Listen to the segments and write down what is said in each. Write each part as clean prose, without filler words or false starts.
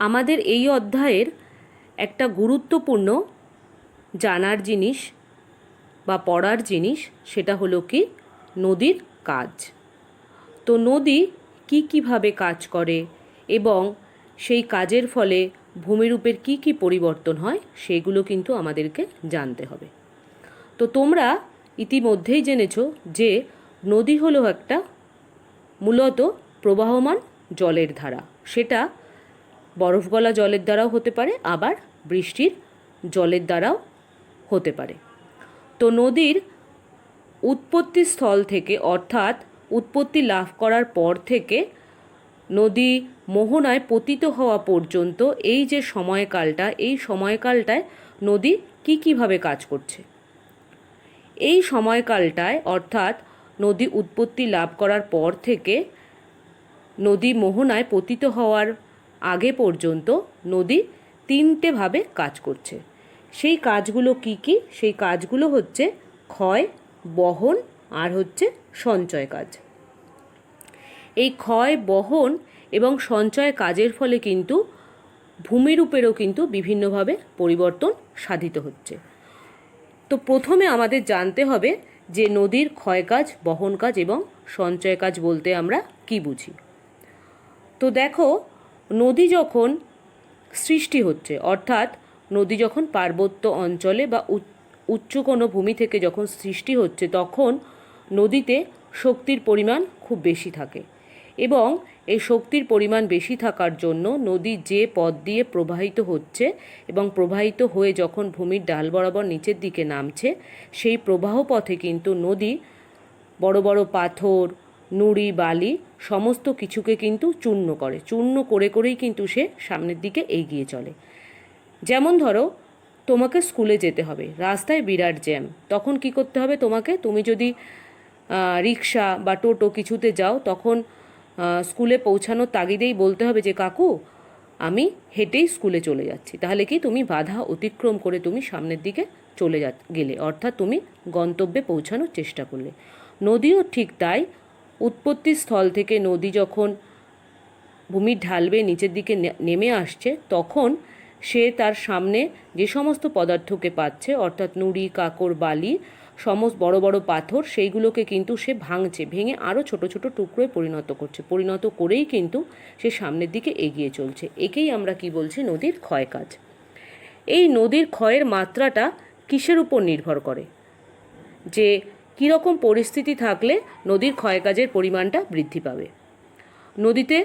আমাদের এই অধ্যায়ের একটা গুরুত্বপূর্ণ জানার জিনিস বা পড়ার জিনিস সেটা হলো কি নদীর কাজ। তো নদী কীভাবে কাজ করে এবং সেই কাজের ফলে ভূমিরূপের কী পরিবর্তন হয় সেগুলো কিন্তু আমাদেরকে জানতে হবে। তো তোমরা ইতিমধ্যেই জেনেছ যে নদী হলো একটা মূলত প্রবাহমান জলের ধারা। সেটা বরফ গলা জলের দ্বারাও হতে পারে, আবার বৃষ্টির জলের দ্বারাও হতে পারে। তো নদীর উৎপত্তি স্থল থেকে অর্থাৎ উৎপত্তি লাভ করার পর থেকে নদী মোহনায় পতিত হওয়া পর্যন্ত এই যে সময়কালটা, এই সময়কালটায় নদী কীভাবে কাজ করছে, এই সময়কালটায় অর্থাৎ নদী উৎপত্তি লাভ করার পর থেকে নদী মোহনায় পতিত হওয়ার আগে পর্যন্ত নদী তিনটেভাবে কাজ করছে। সেই কাজগুলো কি? সেই কাজগুলো হচ্ছে ক্ষয়, বহন আর হচ্ছে সঞ্চয় কাজ। এই ক্ষয়, বহন এবং সঞ্চয় কাজের ফলে কিন্তু ভূমিরূপেরও কিন্তু বিভিন্নভাবে পরিবর্তন সাধিত হচ্ছে। তো প্রথমে আমাদের জানতে হবে যে নদীর ক্ষয় কাজ, বহন কাজ এবং সঞ্চয় কাজ বলতে আমরা কি বুঝি। তো দেখো, নদী যখন সৃষ্টি হচ্ছে অর্থাৎ নদী যখন পার্বত্য অঞ্চলে বা উচ্চ কোনো ভূমি থেকে যখন সৃষ্টি হচ্ছে তখন নদীতে শক্তির পরিমাণ খুব বেশি থাকে এবং এই শক্তির পরিমাণ বেশি থাকার জন্য নদী যে পথ দিয়ে প্রবাহিত হচ্ছে এবং প্রবাহিত হয়ে যখন ভূমির ডাল বরাবর নিচের দিকে নামছে সেই প্রবাহ পথে কিন্তু নদী বড় বড় পাথর, নুড়ি, বালি সমস্ত কিছুকে কিন্তু চূর্ণ করেই কিন্তু সে সামনের দিকে এগিয়ে চলে। যেমন ধরো, তোমাকে স্কুলে যেতে হবে, রাস্তায় বিরাট জ্যাম, তখন কি করতে হবে তোমাকে? তুমি যদি রিক্সা বা টোটো কিছুতে যাও তখন স্কুলে পৌঁছানোর তাগিদেই বলতে হবে যে কাকু আমি হেঁটেই স্কুলে চলে যাচ্ছি। তাহলে কি তুমি বাধা অতিক্রম করে তুমি সামনের দিকে চলে গেলে, অর্থাৎ তুমি গন্তব্যে পৌঁছানোর চেষ্টা করলে। নদীও ঠিক তাই, উৎপত্তি স্থল থেকে নদী যখন ভূমির ঢাল বেয়ে নিচের দিকে নেমে আসছে তখন সে তার সামনে যে সমস্ত পদার্থকে পাচ্ছে অর্থাৎ নুড়ি, কাকড়, বালি, সমস্ত বড় বড় পাথর, সেইগুলোকে কিন্তু সে ভেঙে আরও ছোট ছোট টুকরোয় পরিণত করেই কিন্তু সে সামনের দিকে এগিয়ে চলছে। একেই আমরা কি বলছি? নদীর ক্ষয় কাজ। এই নদীর ক্ষয়ের মাত্রাটা কিসের উপর নির্ভর করে? যে কীরকম পরিস্থিতি থাকলে নদীর ক্ষয়কাজের পরিমাণটা বৃদ্ধি পাবে। নদীতে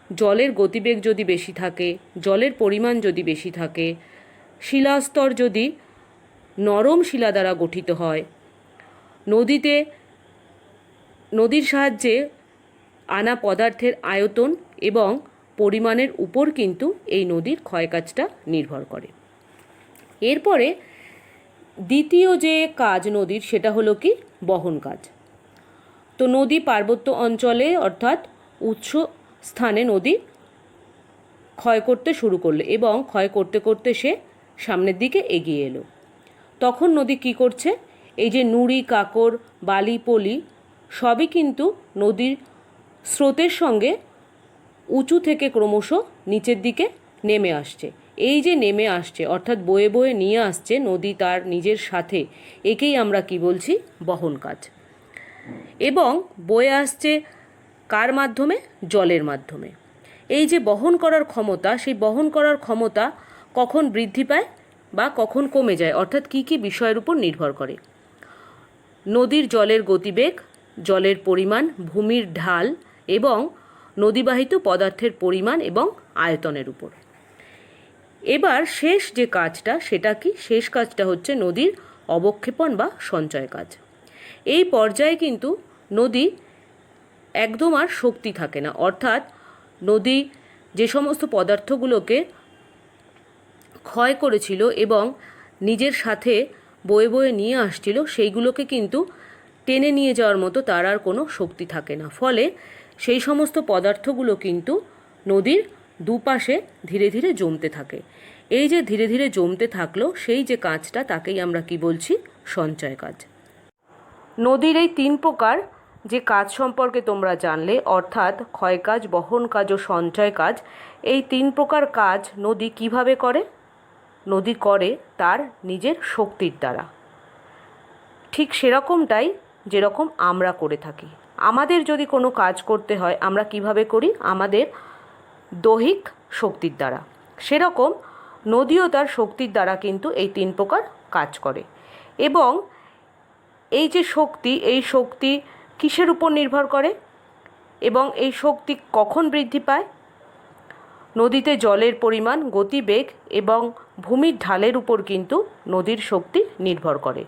জলের গতিবেগ যদি বেশি থাকে, জলের পরিমাণ যদি বেশি থাকে, শিলাস্তর যদি নরম শিলা দ্বারা গঠিত হয়, নদীর সাহায্যে আনা পদার্থের আয়তন এবং পরিমাণের উপর কিন্তু এই নদীর ক্ষয়কাজটা নির্ভর করে। এরপরে দ্বিতীয় যে কাজ নদীর সেটা হলো কি বহন কাজ। তো নদী পার্বত্য অঞ্চলে অর্থাৎ উৎস স্থানে নদী ক্ষয় করতে শুরু করলো এবং ক্ষয় করতে করতে সে সামনের দিকে এগিয়ে এলো। তখন নদী কি করছে? এই যে নুড়ি, কাকড়, বালি, পলি সবই কিন্তু নদীর স্রোতের সঙ্গে উঁচু থেকে ক্রমশ নিচের দিকে নেমে আসছে। এই যে নেমে আসছে অর্থাৎ বয়ে বয়ে নিয়ে আসছে নদী তার নিজের সাথে, একেই আমরা কি বলছি? বহন কাজ। এবং বয়ে আসছে কার মাধ্যমে? জলের মাধ্যমে। এই যে বহন করার ক্ষমতা, সেই বহন করার ক্ষমতা কখন বৃদ্ধি পায় বা কখন কমে যায়, অর্থাৎ কি বিষয়ের উপর নির্ভর করে? নদীর জলের গতিবেগ, জলের পরিমাণ, ভূমির ঢাল এবং নদীবাহিত পদার্থের পরিমাণ এবং আয়তনের উপর। এবার শেষ যে কাজটা সেটা কি? শেষ কাজটা হচ্ছে নদীর অবক্ষেপণ বা সঞ্চয় কাজ। এই পর্যায়ে কিন্তু নদী একদম আর শক্তি থাকে না, অর্থাৎ নদী যে সমস্ত পদার্থগুলোকে ক্ষয় করেছিল এবং নিজের সাথে বয়ে বয়ে নিয়ে আসছিল সেইগুলোকে কিন্তু টেনে নিয়ে যাওয়ার মতো তার আর কোনো শক্তি থাকে না। ফলে সেই সমস্ত পদার্থগুলো কিন্তু নদীর দুপাশে ধীরে ধীরে জমতে থাকে। এই যে ধীরে ধীরে জমতে থাকলো সেই যে কাজটা তাকেই আমরা কি বলছি? সঞ্চয় কাজ। নদীর এই তিন প্রকার যে কাজ সম্পর্কে তোমরা জানলে, অর্থাৎ ক্ষয় কাজ, বহন কাজ ও সঞ্চয় কাজ, এই 3 প্রকার কাজ নদী কিভাবে করে? নদী করে তার নিজের শক্তির দ্বারা। ঠিক সেরকমটাই যেরকম আমরা করে থাকি। আমাদের যদি কোনো কাজ করতে হয় আমরা কিভাবে করি? আমাদের দৈহিক শক্তির দ্বারা। সেরকম নদীও তার শক্তির দ্বারা কিন্তু এই 3 প্রকার কাজ করে। এবং এই যে শক্তি, এই শক্তি কিসের উপর নির্ভর করে এবং এই শক্তি কখন বৃদ্ধি পায়? নদীতে জলের পরিমাণ, গতিবেগ এবং ভূমির ঢালের উপর কিন্তু নদীর শক্তি নির্ভর করে।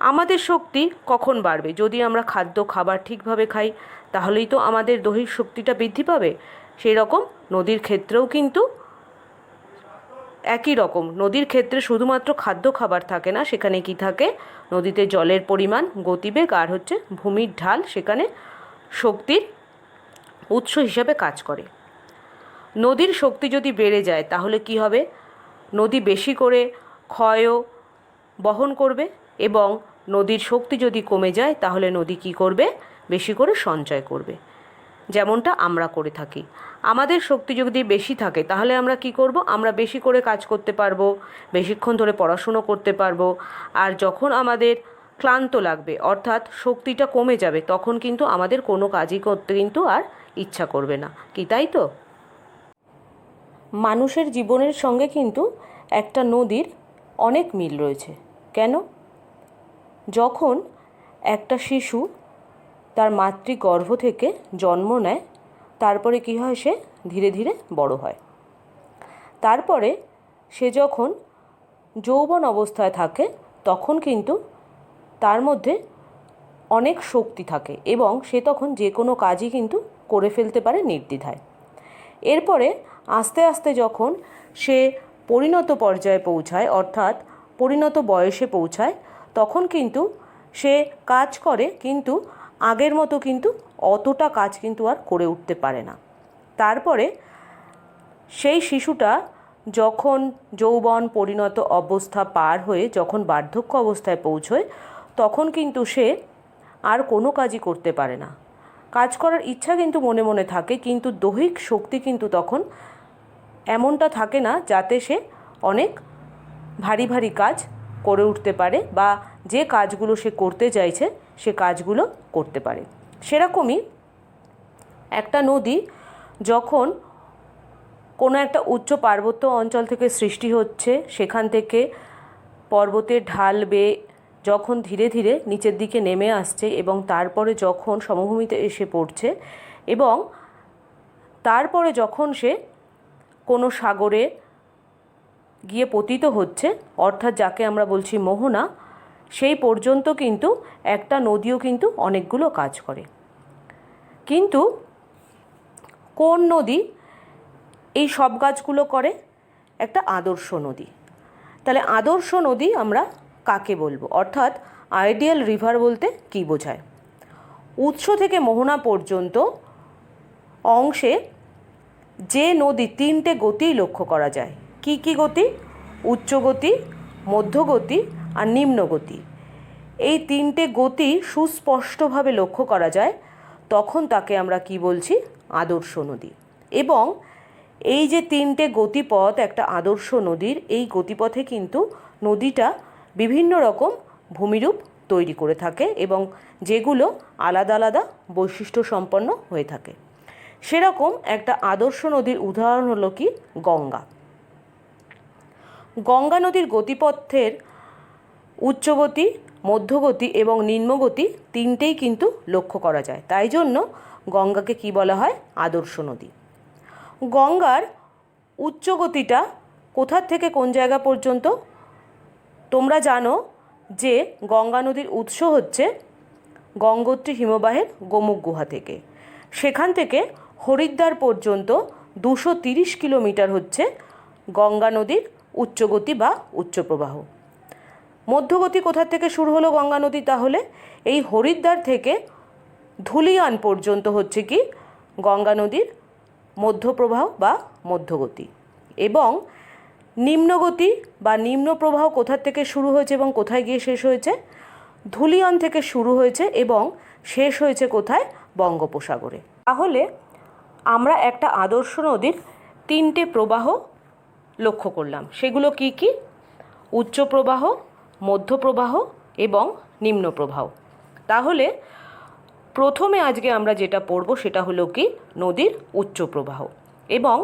আমাদের শক্তি কখন বাড়বে? যদি আমরা খাবার ঠিকভাবে খাই, তাহলেই তো আমাদের দৈহিক শক্তিটা বৃদ্ধি পাবে। সেই রকম নদীর ক্ষেত্রেও কিন্তু একই রকম। নদীর ক্ষেত্রে শুধুমাত্র খাবার থাকে না, সেখানে কি থাকে? নদীতে জলের পরিমাণ, গতিবেগ আর হচ্ছে ভূমির ঢাল সেখানে শক্তির উৎস হিসাবে কাজ করে। নদীর শক্তি যদি বেড়ে যায় তাহলে কি হবে? নদী বেশি করে ক্ষয়ও বহন করবে এবং নদীর শক্তি যদি কমে যায় তাহলে নদী কি করবে? বেশি করে সঞ্চয় করবে, যেমনটা আমরা করে থাকি। আমাদের শক্তি যদি বেশি থাকে তাহলে আমরা কি করব? আমরা বেশি করে কাজ করতে পারবো, বেশিক্ষণ ধরে পড়াশুনো করতে পারবো। আর যখন আমাদের ক্লান্ত লাগবে, অর্থাৎ শক্তিটা কমে যাবে, তখন কিন্তু আমাদের কোনো কাজই করতে কিন্তু আর ইচ্ছা করবে না। কি তাই তো? মানুষের জীবনের সঙ্গে কিন্তু একটা নদীর অনেক মিল রয়েছে। কেন? যখন একটা শিশু তার মাতৃগর্ভ থেকে জন্ম নেয়, তারপরে কী হয়? সে ধীরে ধীরে বড় হয়। তারপরে সে যখন যৌবন অবস্থায় থাকে তখন কিন্তু তার মধ্যে অনেক শক্তি থাকে এবং সে তখন যে কোনো কাজই কিন্তু করে ফেলতে পারে নির্দ্বিধায়। এরপরে আস্তে আস্তে যখন সে পরিণত পর্যায়ে পৌঁছায়, অর্থাৎ পরিণত বয়সে পৌঁছায়, তখন কিন্তু সে কাজ করে, কিন্তু আগের মতো কিন্তু অতটা কাজ কিন্তু আর করে উঠতে পারে না। তারপরে সেই শিশুটা যখন যৌবন পরিণত অবস্থা পার হয়ে যখন বার্ধক্য অবস্থায় পৌঁছয়, তখন কিন্তু সে আর কোনো কাজই করতে পারে না। কাজ করার ইচ্ছা কিন্তু মনে মনে থাকে, কিন্তু দৈহিক শক্তি কিন্তু তখন এমনটা থাকে না যাতে সে অনেক ভারী ভারী কাজ করে উঠতে পারে বা যে কাজগুলো সে করতে চাইছে সে কাজগুলো করতে পারে। সেরকমই একটা নদী যখন কোনো একটা উচ্চ পার্বত্য অঞ্চল থেকে সৃষ্টি হচ্ছে, সেখান থেকে পর্বতের ঢাল বেয়ে যখন ধীরে ধীরে নিচের দিকে নেমে আসছে এবং তারপরে যখন সমভূমিতে এসে পড়ছে এবং তারপরে যখন সে কোনো সাগরে গিয়ে পতিত হচ্ছে, অর্থাৎ যাকে আমরা বলছি মোহনা, সেই পর্যন্ত কিন্তু একটা নদীও কিন্তু অনেকগুলো কাজ করে। কিন্তু কোন নদী এই সব কাজগুলো করে? একটা আদর্শ নদী। তাহলে আদর্শ নদী আমরা কাকে বলবো? অর্থাৎ আইডিয়াল রিভার বলতে কী বোঝায়? উৎস থেকে মোহনা পর্যন্ত অংশে যে নদী 3টে গতি লক্ষ্য করা যায়। কি কি গতি? উচ্চ গতি, মধ্যগতি আর নিম্ন গতি। এই 3টে গতি সুস্পষ্টভাবে লক্ষ্য করা যায়, তখন তাকে আমরা কি বলছি? আদর্শ নদী। এবং এই যে 3টে গতিপথ একটা আদর্শ নদীর, এই গতিপথে কিন্তু নদীটা বিভিন্ন রকম ভূমিরূপ তৈরি করে থাকে এবং যেগুলো আলাদা আলাদা বৈশিষ্ট্য সম্পন্ন হয়ে থাকে। সেরকম একটা আদর্শ নদীর উদাহরণ হলো কি? গঙ্গা। গঙ্গা নদীর গতিপথের উচ্চগতি, মধ্যগতি এবং নিম্নগতি 3টেই কিন্তু লক্ষ্য করা যায়। তাই জন্য গঙ্গাকে কি বলা হয়? আদর্শ নদী। গঙ্গার উচ্চগতিটা কোথার থেকে কোন জায়গা পর্যন্ত? তোমরা জানো যে গঙ্গা নদীর উৎস হচ্ছে গঙ্গোত্রী হিমবাহের গোমুখ গুহা থেকে। সেখান থেকে হরিদ্বার পর্যন্ত 230 কিলোমিটার হচ্ছে গঙ্গা নদীর উচ্চগতি বা উচ্চ প্রবাহ। মধ্যগতি কোথা থেকে শুরু হলো গঙ্গা নদী? তাহলে এই হরিদ্বার থেকে ধুলিয়ান পর্যন্ত হচ্ছে কি গঙ্গা নদীর মধ্যপ্রবাহ বা মধ্যগতি। এবং নিম্নগতি বা নিম্ন প্রবাহ কোথা থেকে শুরু হয়েছে এবং কোথায় গিয়ে শেষ হয়েছে? ধুলিয়ান থেকে শুরু হয়েছে এবং শেষ হয়েছে কোথায়? বঙ্গোপসাগরে। তাহলে আমরা একটা আদর্শ নদীর 3টে প্রবাহ লক্ষ্য করলাম। সেগুলো কি কি? উচ্চ প্রবাহ, মধ্য প্রবাহ এবং নিম্ন প্রবাহ। তাহলে প্রথমে আজকে আমরা যেটা পড়ব সেটা হলো কি? নদীর উচ্চ প্রবাহ। এবং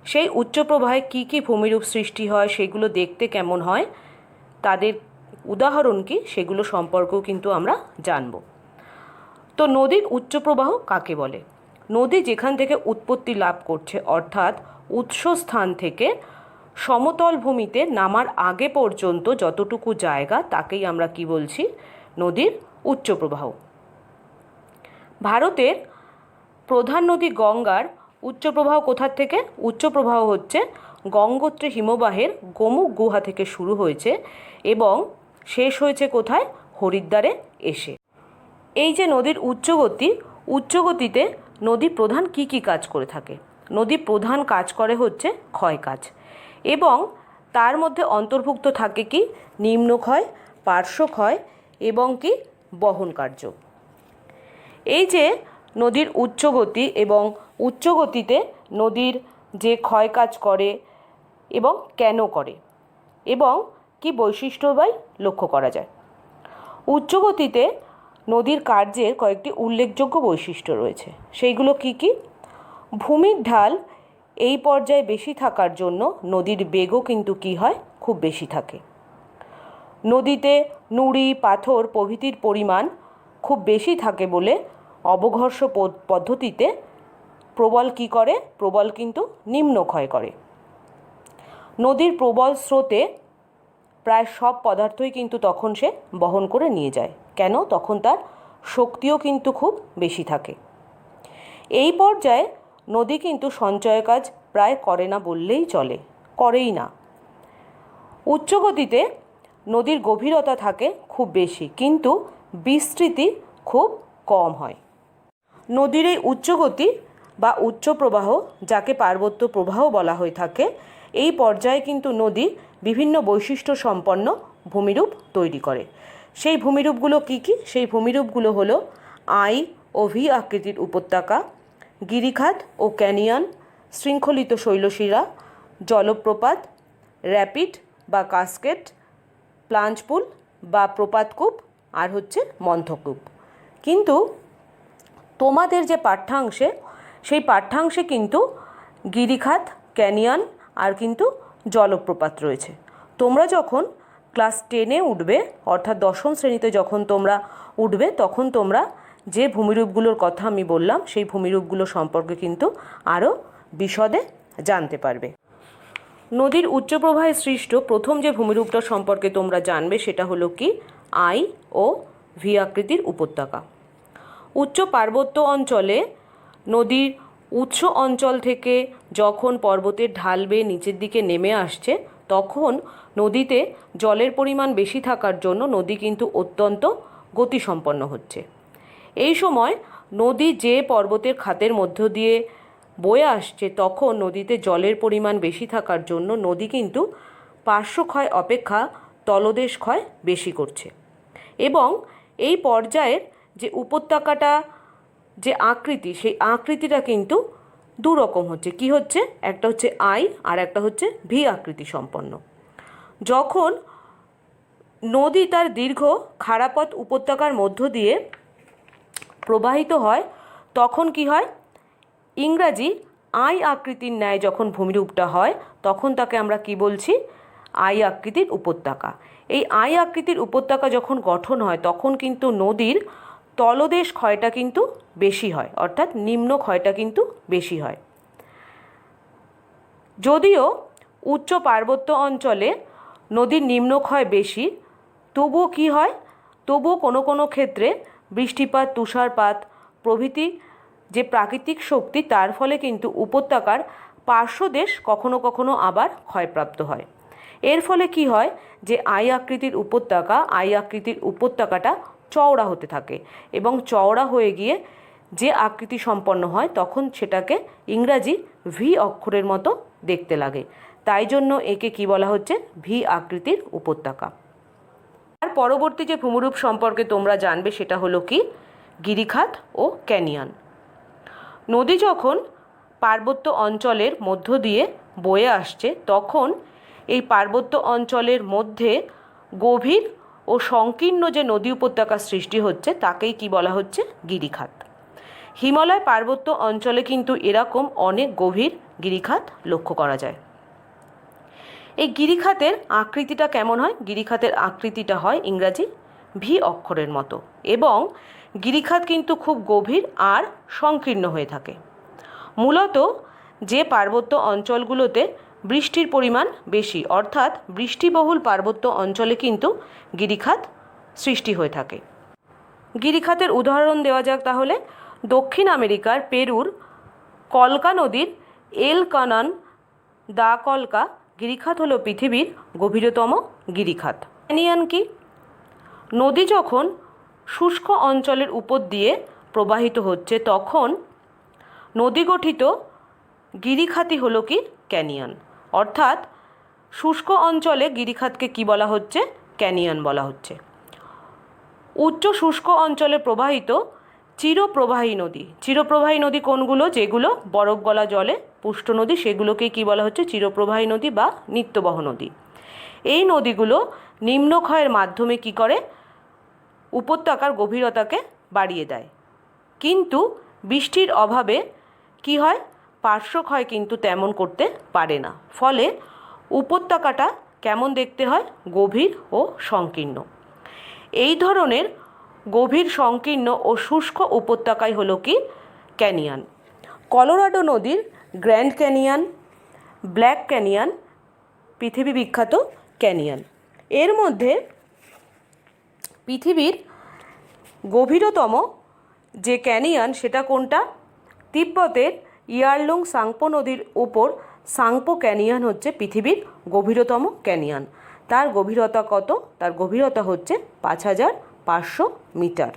সেই উচ্চ প্রবাহে কি কি ভূমিরূপ সৃষ্টি হয়, সেগুলো দেখতে কেমন হয়, তাদের উদাহরণ কি, সেগুলো সম্পর্কেও কিন্তু আমরা জানব। তো নদীর উচ্চ প্রবাহ কাকে বলে? নদী যেখান থেকে উৎপত্তি লাভ করছে, অর্থাৎ উৎসস্থান থেকে সমতল ভূমিতে নামার আগে পর্যন্ত যতটুকু জায়গা, তাকেই আমরা কি বলছি? নদীর উচ্চ প্রবাহ। ভারতের প্রধান নদী গঙ্গার উচ্চ প্রবাহ কোথার থেকে? উচ্চ প্রবাহ হচ্ছে গঙ্গোত্রী হিমবাহের গোমুখ গুহা থেকে শুরু হয়েছে এবং শেষ হয়েছে কোথায়? হরিদ্বারে এসে। এই যে নদীর উচ্চগতি, উচ্চগতিতে নদী প্রধান কি কি কাজ করে থাকে? নদী প্রধান কাজ করে হচ্ছে ক্ষয় কাজ, এবং তার মধ্যে অন্তর্ভুক্ত থাকে কি? নিম্নক্ষয়, পার্শ্বক্ষয় এবং কি? বহন কার্য। এই যে নদীর উচ্চগতি এবং উচ্চগতিতে নদীর যে ক্ষয় কাজ করে এবং কেন করে এবং কি বৈশিষ্ট্য লক্ষ্য করা যায়। উচ্চগতিতে নদীর কার্যের কয়েকটি উল্লেখযোগ্য বৈশিষ্ট্য রয়েছে। সেইগুলো কি কি? ভূমির ঢাল এই পর্যায়ে বেশি থাকার জন্য নদীর বেগও কিন্তু কি হয়? খুব বেশি থাকে। নদীতে নুড়ি, পাথর প্রভৃতির পরিমাণ খুব বেশি থাকে বলে অবঘর্ষ পদ্ধতিতে প্রবল কি করে? প্রবল কিন্তু নিম্নক্ষয় করে। নদীর প্রবল স্রোতে প্রায় সব পদার্থই কিন্তু তখন সে বহন করে নিয়ে যায়। কেন? তখন তার শক্তিও কিন্তু খুব বেশি থাকে। এই পর্যায়ে নদী কিন্তু সঞ্চয় কাজ প্রায় করে না বললেই চলে, করেই না। উচ্চগতিতে নদীর গভীরতা থাকে খুব বেশি, কিন্তু বিস্তৃতি খুব কম হয়। নদীর এই উচ্চগতি বা উচ্চ প্রবাহ, যাকে পার্বত্য প্রবাহ বলা হয়ে থাকে, এই পর্যায়ে কিন্তু নদী বিভিন্ন বৈশিষ্ট্য সম্পন্ন ভূমিরূপ তৈরি করে। সেই ভূমিরূপগুলো কি কি? সেই ভূমিরূপগুলো হলো আই ও ভি আকৃতির উপত্যকা, গিরিখাত ও ক্যানিয়ন, শৃঙ্খলিত শৈলশিরা, জলপ্রপাত, র্যাপিড বা কাস্কেড, প্লাঞ্জপুল বা প্রপাতকূপ, আর হচ্ছে মন্থকূপ। কিন্তু তোমাদের যে পাঠ্যাংশে, সেই পাঠ্যাংশে কিন্তু গিরিখাত, ক্যানিয়ন আর কিন্তু জলপ্রপাত রয়েছে। তোমরা যখন ক্লাস 10-এ উঠবে, অর্থাৎ 10ম শ্রেণীতে যখন তোমরা উঠবে, তখন তোমরা যে ভূমিরূপগুলোর কথা আমি বললাম, সেই ভূমিরূপগুলো সম্পর্কে কিন্তু আরও বিশদে জানতে পারবে। নদীর উচ্চ প্রবাহে সৃষ্ট প্রথম যে ভূমিরূপটা সম্পর্কে তোমরা জানবে সেটা হলো কি? আই ও ভি আকৃতির উপত্যকা। উচ্চ পার্বত্য অঞ্চলে নদীর উৎস অঞ্চল থেকে যখন পর্বতের ঢাল বেয়ে নিচের দিকে নেমে আসছে, তখন নদীতে জলের পরিমাণ বেশি থাকার জন্য নদী কিন্তু অত্যন্ত গতিসম্পন্ন হচ্ছে। এই সময় নদী যে পর্বতের খাতের মধ্য দিয়ে বয়ে আসছে, তখন নদীতে জলের পরিমাণ বেশি থাকার জন্য নদী কিন্তু পার্শ্বক্ষয় অপেক্ষা তলদেশ ক্ষয় বেশি করছে। এবং এই পর্যায়ের যে উপত্যকাটা যে আকৃতি, সেই আকৃতিটা কিন্তু দুরকম হচ্ছে। কি হচ্ছে? একটা হচ্ছে আই আর একটা হচ্ছে ভি আকৃতি সম্পন্ন। যখন নদী তার দীর্ঘ খাড়াপথ উপত্যকার মধ্য দিয়ে প্রবাহিত হয়, তখন কি হয়? ইংরাজি আই আকৃতির ন্যায় যখন ভূমিরূপটা হয়, তখন তাকে আমরা কি বলছি? আই আকৃতির উপত্যকা। এই আই আকৃতির উপত্যকা যখন গঠন হয়, তখন কিন্তু নদীর তলদেশ ক্ষয়টা কিন্তু বেশি হয়, অর্থাৎ নিম্ন ক্ষয়টা কিন্তু বেশি হয়। যদিও উচ্চ পার্বত্য অঞ্চলে নদীর নিম্নক্ষয় বেশি, তবুও কি হয়? তবুও কোনো কোনো ক্ষেত্রে বৃষ্টিপাত, তুষারপাত প্রভৃতি যে প্রাকৃতিক শক্তি, তার ফলে কিন্তু উপত্যকার পার্শ্বদেশ কখনো কখনো আবার ক্ষয়প্রাপ্ত হয়। এর ফলে কি হয়? যে আই আকৃতির উপত্যকাটা চওড়া হতে থাকে, এবং চওড়া হয়ে গিয়ে যে আকৃতি সম্পন্ন হয়, তখন সেটাকে ইংরাজি ভি অক্ষরের মতো দেখতে লাগে। তাই জন্য একে কি বলা হচ্ছে? ভি আকৃতির উপত্যকা। আর পরবর্তী যে ভূমিরূপ সম্পর্কে তোমরা জানবে সেটা হলো কি? গিরিখাত ও ক্যানিয়ন। নদী যখন পার্বত্য অঞ্চলের মধ্য দিয়ে বয়ে আসছে তখন এই পার্বত্য অঞ্চলের মধ্যে গভীর ও সংকীর্ণ যে নদী উপত্যকা সৃষ্টি হচ্ছে তাকেই কি বলা হচ্ছে? গিরিখাত। হিমালয় পার্বত্য অঞ্চলে কিন্তু এরকম অনেক গভীর গিরিখাত লক্ষ্য করা যায়। এই গিরিখাতের আকৃতিটা কেমন হয়? গিরিখাতের আকৃতিটা হয় ইংরাজি ভি অক্ষরের মতো এবং গিরিখাত কিন্তু খুব গভীর আর সংকীর্ণ হয়ে থাকে। মূলত যে পার্বত্য অঞ্চলগুলোতে বৃষ্টির পরিমাণ বেশি অর্থাৎ বৃষ্টিবহুল পার্বত্য অঞ্চলে কিন্তু গিরিখাত সৃষ্টি হয়ে থাকে। গিরিখাতের উদাহরণ দেওয়া যাক তাহলে। দক্ষিণ আমেরিকার পেরুর কলকা নদীর এল কানান দা কলকা গিরিখাত হলো পৃথিবীর গভীরতম গিরিখাত। ক্যানিয়ন কি? নদী যখন শুষ্ক অঞ্চলের উপর দিয়ে প্রবাহিত হচ্ছে তখন নদী গঠিত গিরিখাতই হলো কি? ক্যানিয়ন। অর্থাৎ শুষ্ক অঞ্চলে গিরিখাতকে কি বলা হচ্ছে? ক্যানিয়ন বলা হচ্ছে। উচ্চ শুষ্ক অঞ্চলে প্রবাহিত চিরপ্রবাহী নদী। চিরপ্রবাহী নদী কোনগুলো? যেগুলো বরফ গলা জলে পুষ্ট নদী, সেগুলোকেই কি বলা হচ্ছে? চিরপ্রবাহী নদী বা নিত্যবহ নদী। এই নদীগুলো নিম্নক্ষয়ের মাধ্যমে কি করে? উপত্যকার গভীরতাকে বাড়িয়ে দেয়। কিন্তু বৃষ্টির অভাবে কি হয়? পার্শ্বক্ষয় কিন্তু তেমন করতে পারে না। ফলে উপত্যকাটা কেমন দেখতে হয়? গভীর ও সংকীর্ণ। এই ধরনের গভীর সংকীর্ণ ও শুষ্ক উপত্যকাই হলো কি? ক্যানিয়ন। কলোরাডো নদীর গ্র্যান্ড ক্যানিয়ন, ব্ল্যাক ক্যানিয়ন পৃথিবী বিখ্যাত ক্যানিয়ন। এর মধ্যে পৃথিবীর গভীরতম যে ক্যানিয়ন সেটা কোনটা? তিব্বতের ইয়ারলুং সাংপো নদীর উপর সাংপো ক্যানিয়ন হচ্ছে পৃথিবীর গভীরতম ক্যানিয়ন। তার গভীরতা কত? তার গভীরতা হচ্ছে 5500 মিটার।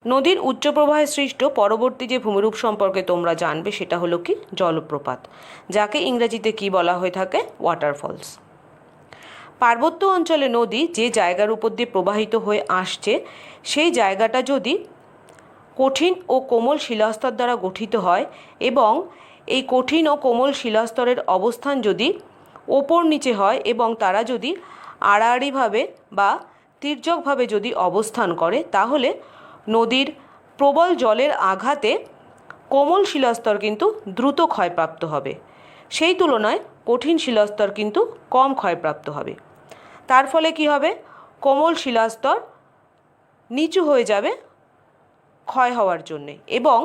নদীর উচ্চ প্রবাহে সৃষ্ট পরবর্তী যে ভূমিরূপ সম্পর্কে তোমরা জানবে সেটা হলো কি? জলপ্রপাত, যাকে ইংরেজিতে কি বলা হয়ে থাকে? ওয়াটারফলস। পার্বত্য অঞ্চলে নদী যে জায়গার উপর দিয়ে প্রবাহিত হয়ে আসছে সেই জায়গাটা যদি কঠিন ও কোমল শিলাস্তর দ্বারা গঠিত হয় এবং এই কঠিন ও কোমল শিলাস্তরের অবস্থান যদি ওপর নিচে হয় এবং তারা যদি আড়াআড়িভাবে বা তির্যকভাবে যদি অবস্থান করে তাহলে নদীর প্রবল জলের আঘাতে কোমল শিলাস্তর কিন্তু দ্রুত ক্ষয়প্রাপ্ত হবে, সেই তুলনায় কঠিন শিলাস্তর কিন্তু কম ক্ষয়প্রাপ্ত হবে। তার ফলে কি হবে? কোমল শিলাস্তর নিচু হয়ে যাবে ক্ষয় হওয়ার জন্যে এবং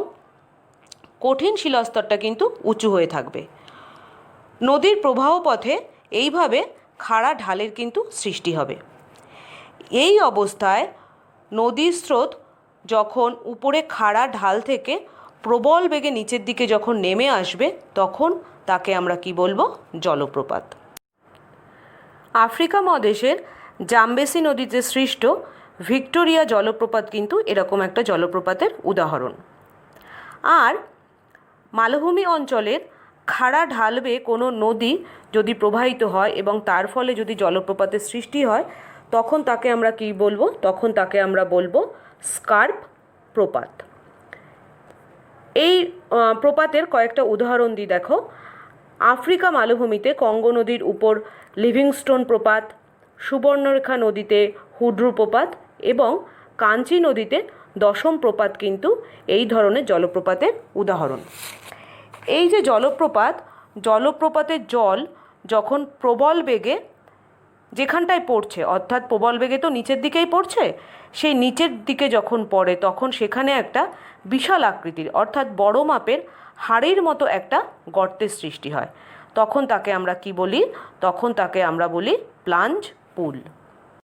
কঠিন শিলাস্তরটা কিন্তু উঁচু হয়ে থাকবে। নদীর প্রবাহ পথে এইভাবে খাড়া ঢালের কিন্তু সৃষ্টি হবে। এই অবস্থায় নদীর স্রোত যখন উপরে খাড়া ঢাল থেকে প্রবল বেগে নিচের দিকে যখন নেমে আসবে তখন তাকে আমরা কি বলবো? জলপ্রপাত। আফ্রিকা মহাদেশের জাম্বেসি নদীতে সৃষ্ট ভিক্টোরিয়া জলপ্রপাত কিন্তু এরকম একটা জলপ্রপাতের উদাহরণ। আর মালভূমি অঞ্চলের খাড়া ঢাল বেয়ে কোনো নদী যদি প্রবাহিত হয় এবং তার ফলে যদি জলপ্রপাতের সৃষ্টি হয় তখন তাকে আমরা কি বলবো? তখন তাকে আমরা বলবো স্কার্প প্রপাত। এই প্রপাতের কয়েকটা উদাহরণ দিই দেখো। আফ্রিকা মালভূমিতে কঙ্গো নদীর উপর লিভিংস্টোন প্রপাত, সুবর্ণরেখা নদীতে হুড্রু প্রপাত এবং কাঞ্চি নদীতে দশম প্রপাত কিন্তু এই ধরনের জলপ্রপাতের উদাহরণ। এই যে জলপ্রপাতের জল যখন প্রবল বেগে যেখানটায় পড়ছে, অর্থাৎ প্রবল বেগে তো নিচের দিকেই পড়ছে, সেই নিচের দিকে যখন পড়ে তখন সেখানে একটা বিশাল আকৃতির অর্থাৎ বড় মাপের হাড়ির মতো একটা গর্তের সৃষ্টি হয়। তখন তাকে আমরা কি বলি? তখন তাকে আমরা বলি প্লাঞ্জ পুল।